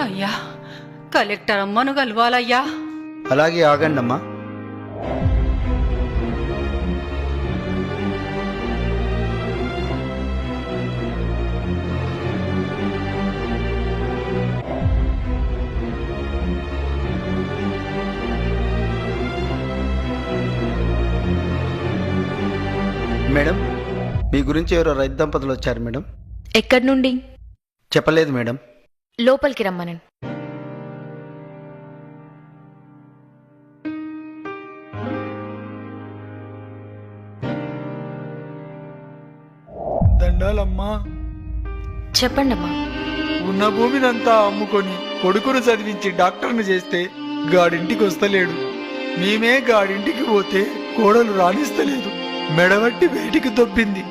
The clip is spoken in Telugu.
అయ్యా, కలెక్టర్ అమ్మను కలవాలయ్యా. అలాగే ఆగండమ్మా. మేడం, మీ గురించి ఎవరో రైతు దంపతులు వచ్చారు మేడం. ఎక్కడి నుండి? చెప్పలేదు మేడం. లోపలికి రమ్మనండి. దండాలమ్మా. చెప్పండమ్మా. ఉన్న భూమినంతా అమ్ముకొని కొడుకును చదివించి డాక్టర్ను చేస్తే గాడింటికి వస్తలేడు. మేమే గాడింటికి పోతే కోడలు రాణిస్తలేదు. మెడబట్టి బయటికి దొబ్బింది.